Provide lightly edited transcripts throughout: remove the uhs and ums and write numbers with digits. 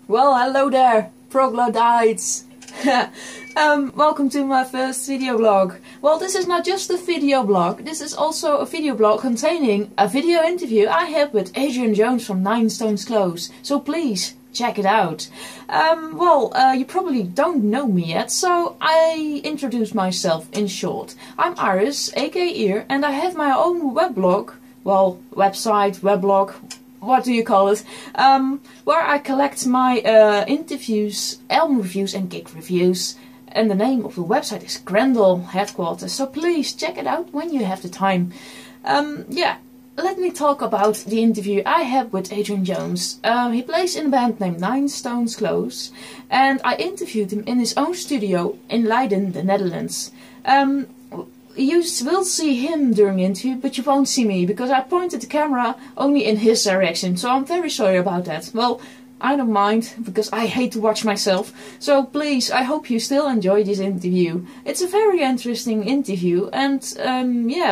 Well, hello there, Proglodytes! Welcome to my first video blog. Well, this is not just a video blog, this is also a video blog containing a video interview I had with Adrian Jones from 9 Stones Close. So please, check it out. You probably don't know me yet, so I introduce myself in short. I'm Iris, aka Ear, and I have my own weblog. Well, website, weblog, what do you call it? Where I collect my interviews, album reviews and gig reviews. And the name of the website is Grendel Headquarters, so please check it out when you have the time. Let me talk about the interview I had with Adrian Jones. He plays in a band named 9 Stones Close, and I interviewed him in his own studio in Leiden, the Netherlands. You will see him during the interview, but you won't see me, because I pointed the camera only in his direction, so I'm very sorry about that. Well, I don't mind, because I hate to watch myself. So please, I hope you still enjoy this interview. It's a very interesting interview, and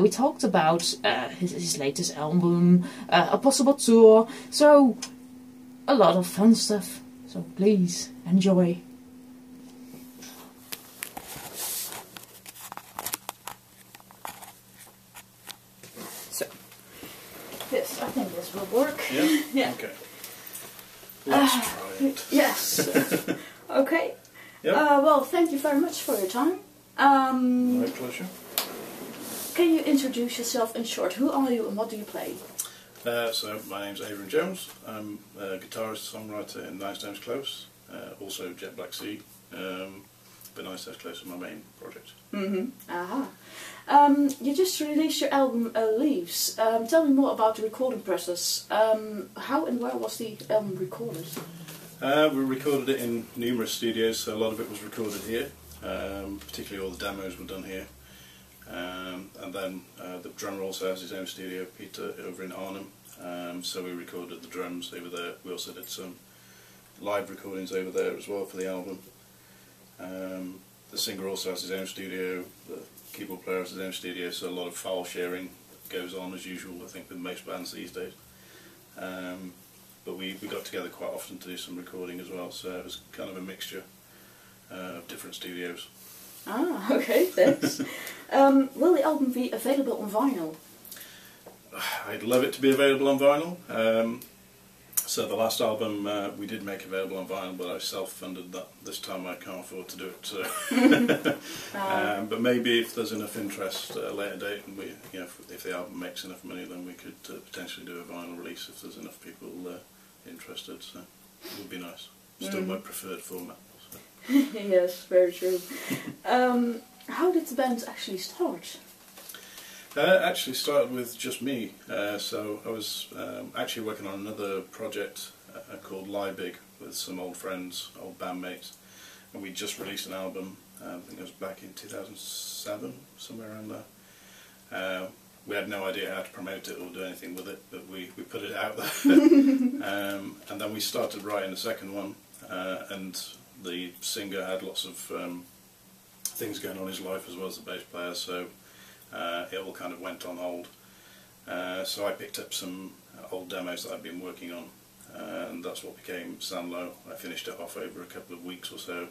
we talked about his latest album, a possible tour, so a lot of fun stuff. So please, enjoy. So, yes, I think this will work. Yeah? Yeah. Okay. Let's try it. Yes. Okay. Yep. Well, thank you very much for your time. My pleasure. Can you introduce yourself in short? Who are you and what do you play? So, my name's Adrian Jones. I'm a guitarist, songwriter in 9 Stones Close, also Jet Black Sea, but 9 Stones Close is my main project. You just released your album Leaves. Tell me more about the recording process. How and where was the album recorded? We recorded it in numerous studios, so a lot of it was recorded here, particularly all the demos were done here. And then the drummer also has his own studio, Peter, over in Arnhem, so we recorded the drums over there. We also did some live recordings over there as well for the album. The singer also has his own studio, the keyboard player has his own studio, so a lot of file sharing goes on as usual, I think, with most bands these days. But we got together quite often to do some recording as well, so it was kind of a mixture of different studios. Ah, okay, thanks. Will the album be available on vinyl? I'd love it to be available on vinyl. So the last album we did make available on vinyl, but I self-funded that. This time I can't afford to do it. So. But maybe if there's enough interest at a later date, and if the album makes enough money, then we could potentially do a vinyl release if there's enough people interested. So it would be nice. Still my preferred format. So. Yes, very true. How did the band actually start? Actually started with just me, so I was actually working on another project called Liebig with some old friends, old bandmates, and we just released an album, I think it was back in 2007, somewhere around there. We had no idea how to promote it or do anything with it, but we put it out there. And then we started writing the second one, and the singer had lots of things going on in his life as well as the bass player, so it all kind of went on hold. So I picked up some old demos that I'd been working on, and that's what became Sanlo. I finished it off over a couple of weeks or so,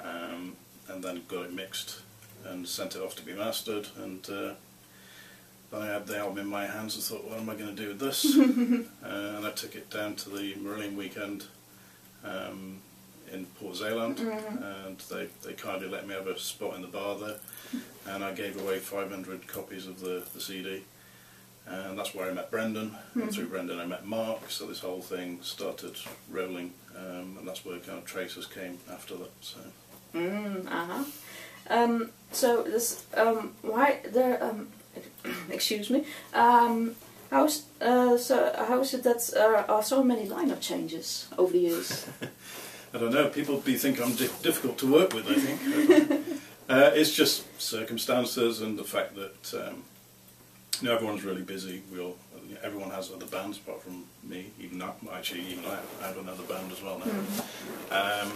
and then got it mixed and sent it off to be mastered, and then I had the album in my hands and thought, what am I going to do with this? And I took it down to the Marillion weekend in Port Zeeland, and they kindly let me have a spot in the bar there, and I gave away 500 copies of the CD, and that's where I met Brendan, and through Brendan I met Mark, so this whole thing started rolling, and that's where kind of Traces came after that. So. So this why there excuse me, how is it that are so many lineup changes over the years? I don't know, people think I'm difficult to work with, I think. It's just circumstances and the fact that everyone's really busy. Everyone has other bands apart from me, even I have another band as well now.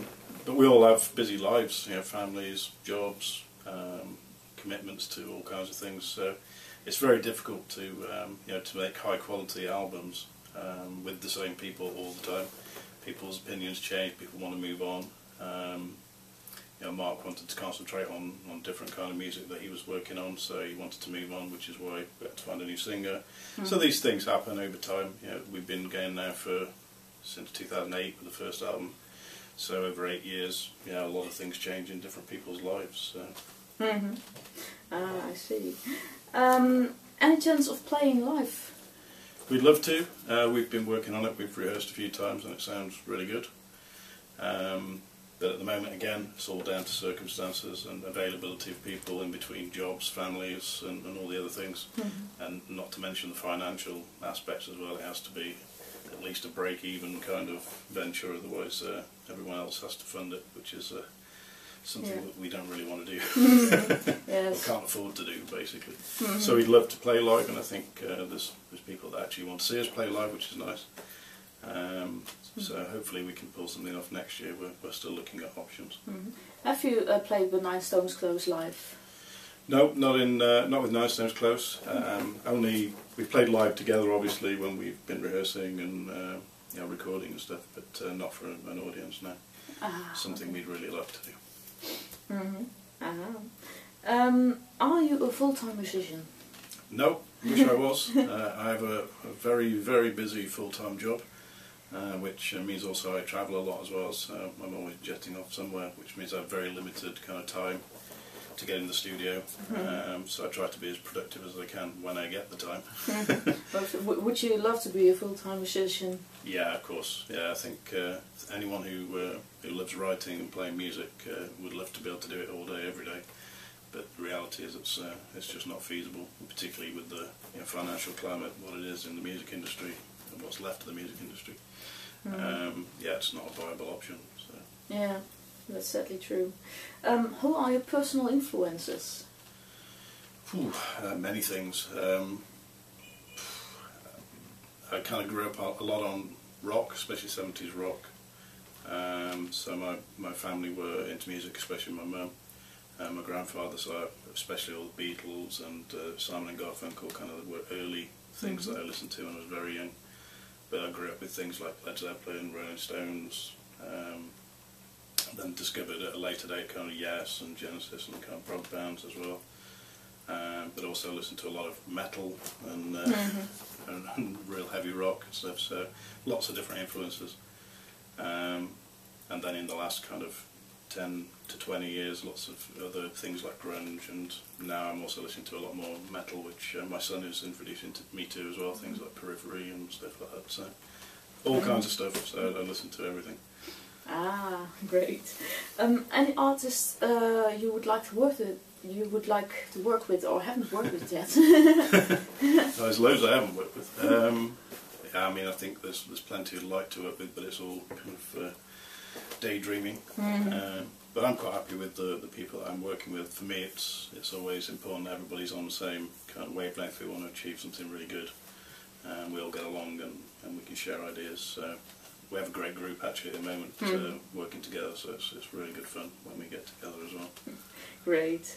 But we all have busy lives, families, jobs, commitments to all kinds of things, so it's very difficult to to make high quality albums with the same people all the time. people's opinions change, people want to move on. You know, Mark wanted to concentrate on different kind of music that he was working on, so he wanted to move on, which is why we had to find a new singer. So these things happen over time. You know, we've been going now since 2008 with the first album, so over 8 years. Yeah, a lot of things change in different people's lives. So. I see. Any chance of playing live? We'd love to. We've been working on it. We've rehearsed a few times, and it sounds really good. But at the moment, again, it's all down to circumstances and availability of people in between jobs, families, and all the other things. And not to mention the financial aspects as well. It has to be at least a break-even kind of venture, otherwise everyone else has to fund it, which is something that we don't really want to do. Or can't afford to do, basically. So we'd love to play live, and I think there's people that actually want to see us play live, which is nice. So hopefully we can pull something off next year. We're still looking at options. Have you played with Nine Stones Close live? No, not with Nine Stones Close. Only we've played live together, obviously, when we've been rehearsing and you know, recording and stuff, but not for an audience now. Something we'd really like to do. Are you a full-time musician? No, wish I was. I have a very, very busy full-time job. Which means also I travel a lot as well, so I'm always jetting off somewhere, which means I have very limited kind of time to get in the studio. So I try to be as productive as I can when I get the time. Would you love to be a full-time musician? Yeah, of course. Yeah, I think anyone who loves writing and playing music would love to be able to do it all day, every day. But the reality is it's just not feasible, particularly with the financial climate, what it is in the music industry and what's left of the music industry. Yeah, it's not a viable option. So. Yeah, that's certainly true. Who are your personal influences? Many things. I kind of grew up a lot on rock, especially 70s rock. So my family were into music, especially my mum. My grandfather, so especially all the Beatles and Simon and Garfunkel, kind of were early things that I listened to when I was very young. But I grew up with things like Led Zeppelin, Rolling Stones, then discovered at a later date kind of Yes and Genesis and kind of prog bands as well. But also listened to a lot of metal and real heavy rock and stuff, so lots of different influences. And then in the last kind of 10 to 20 years, lots of other things like grunge, and now I'm also listening to a lot more metal, which my son is introducing me to as well, things like Periphery and stuff like that, so all kinds of stuff, so I listen to everything. Ah, great. Any artists you would like to work with or haven't worked with yet? There's loads I haven't worked with. Yeah, I mean, I think there's plenty I'd like to work with, but it's all kind of daydreaming. But I'm quite happy with the people that I'm working with. For me, it's always important that everybody's on the same kind of wavelength. We want to achieve something really good, and we all get along and we can share ideas. So we have a great group actually at the moment, working together. So it's really good fun when we get together as well. Great.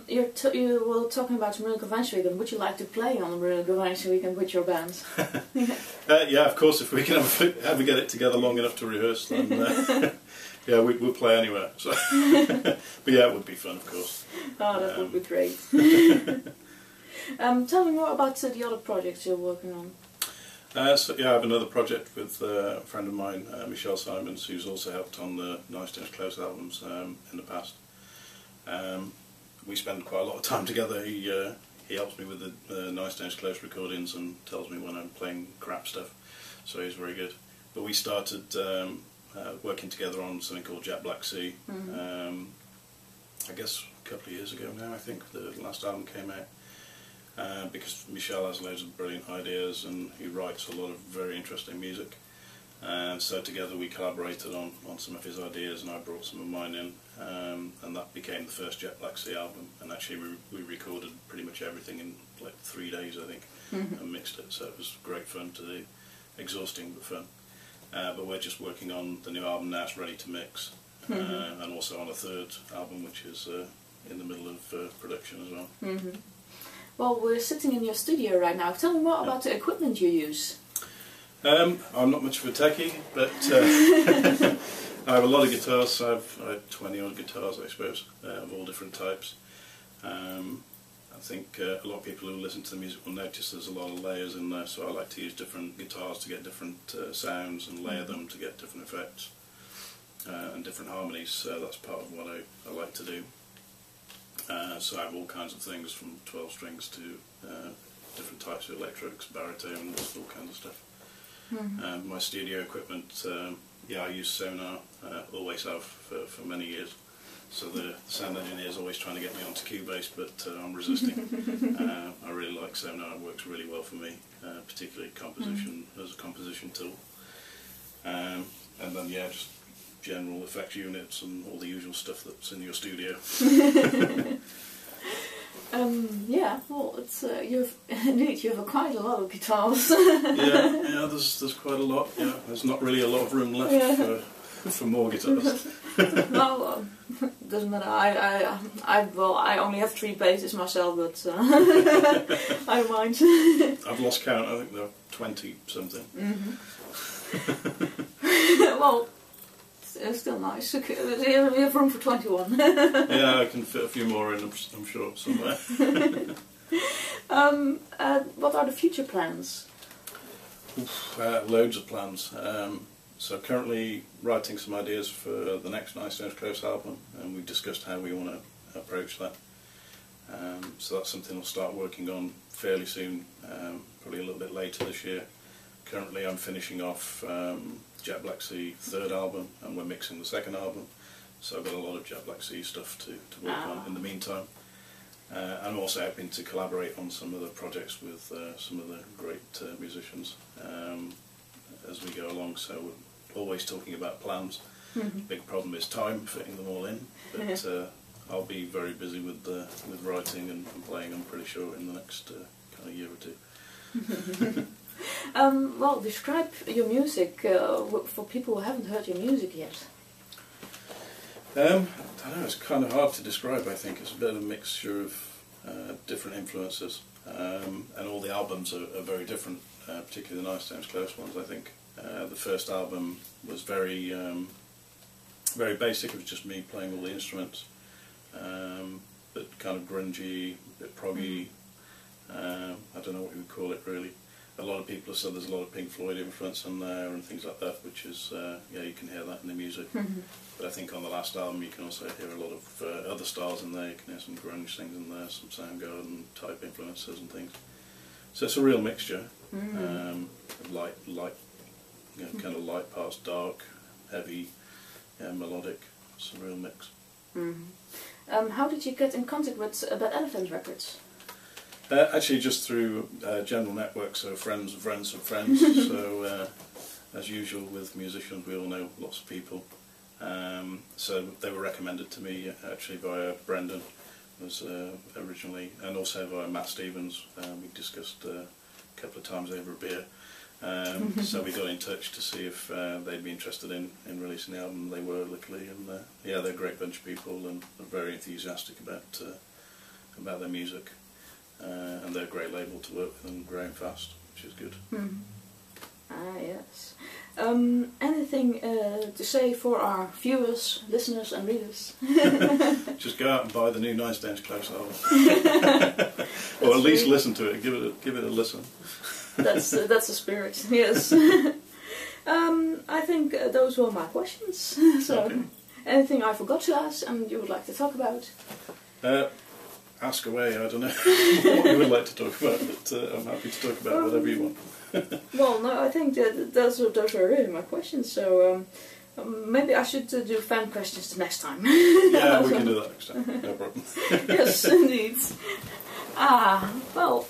You were talking about Marine Convention Weekend. Would you like to play on the Marine Convention Weekend with your band? Yeah, of course. If we can ever get it together long enough to rehearse, then yeah, we'll play anywhere. So. But yeah, it would be fun, of course. Oh, that would be great. Tell me more about the other projects you're working on. So yeah, I have another project with a friend of mine, Michelle Simons, who's also helped on the Nine Stones Close albums in the past. We spend quite a lot of time together. He helps me with the Nine Stones Close recordings and tells me when I'm playing crap stuff, so he's very good. But we started working together on something called Jet Black Sea, I guess a couple of years ago now, I think the last album came out, because Michel has loads of brilliant ideas and he writes a lot of very interesting music. So together we collaborated on some of his ideas, and I brought some of mine in, and that became the first Jet Black Sea album. And actually we recorded pretty much everything in like 3 days, I think, and mixed it, so it was great fun to do, exhausting but fun. But we're just working on the new album now, it's ready to mix, and also on a third album which is in the middle of production as well. Well, we're sitting in your studio right now. Tell me more about the equipment you use. I'm not much of a techie, but I have a lot of guitars. So I have 20 odd guitars, I suppose, of all different types. I think a lot of people who listen to the music will notice there's a lot of layers in there, so I like to use different guitars to get different sounds and layer them to get different effects and different harmonies, so that's part of what I like to do. So I have all kinds of things from 12 strings to different types of electrics, baritones, all kinds of stuff. My studio equipment, yeah, I use Sonar, always have for many years. So the sound engineer is always trying to get me onto Cubase, but I'm resisting. I really like Sonar; it works really well for me, particularly composition as a composition tool. And then yeah, just general effects units and all the usual stuff that's in your studio. Yeah, well, it's you have quite a lot of guitars. yeah, there's quite a lot. Yeah, there's not really a lot of room left for more guitars. Well, doesn't matter. I only have 3 basses myself, but I don't mind. I've lost count. I think there are 20 something. Well, it's still nice. We have room for 21. Yeah, I can fit a few more in. I'm sure somewhere. What are the future plans? Loads of plans. So currently writing some ideas for the next Nice Stones Close album, and we've discussed how we want to approach that. So that's something we'll start working on fairly soon, probably a little bit later this year. Currently I'm finishing off Jet Black Sea 3rd album, and we're mixing the 2nd album, so I've got a lot of Jet Black Sea stuff to work on in the meantime. I'm also hoping to collaborate on some other projects with some of the great musicians as we go along, so we're always talking about plans. Big problem is time, fitting them all in, but I'll be very busy with writing and playing, I'm pretty sure, in the next kind of year or two. Well, describe your music for people who haven't heard your music yet. I don't know, it's kind of hard to describe. I think it's a bit of a mixture of different influences, and all the albums are very different, particularly the Nice Stones Close ones. I think the first album was very very basic. It was just me playing all the instruments, but kind of grungy, a bit proggy. I don't know what you would call it really. A lot of people have said there's a lot of Pink Floyd influence in there and things like that, which is, yeah, you can hear that in the music. But I think on the last album you can also hear a lot of other styles in there. You can hear some grunge things in there, some Soundgarden type influences and things. So it's a real mixture. Light, you know, kind of light parts, dark, heavy, yeah, melodic. It's a real mix. How did you get in contact with Bad Elephant Records? Actually, just through general networks, so friends of friends of friends. So, as usual with musicians, we all know lots of people. So they were recommended to me actually via Brendan, was originally, and also via Matt Stevens. We discussed a couple of times over a beer. So we got in touch to see if they'd be interested in releasing the album. They were, luckily, and yeah, they're a great bunch of people and are very enthusiastic about their music. And they're a great label to work with and growing fast, which is good. Ah, yes. Anything to say for our viewers, listeners and readers? Just go out and buy the new Nice Stones Close album. Or at least listen to it, give it a listen. That's the spirit, yes. I think those were my questions. So, okay. Anything I forgot to ask and you would like to talk about? Ask away, I don't know what you would like to talk about, but I'm happy to talk about whatever you want. Well, no, I think that those are really my questions, so maybe I should do fan questions the next time. Yeah, we can do that next time, no problem. Yes, indeed. Well,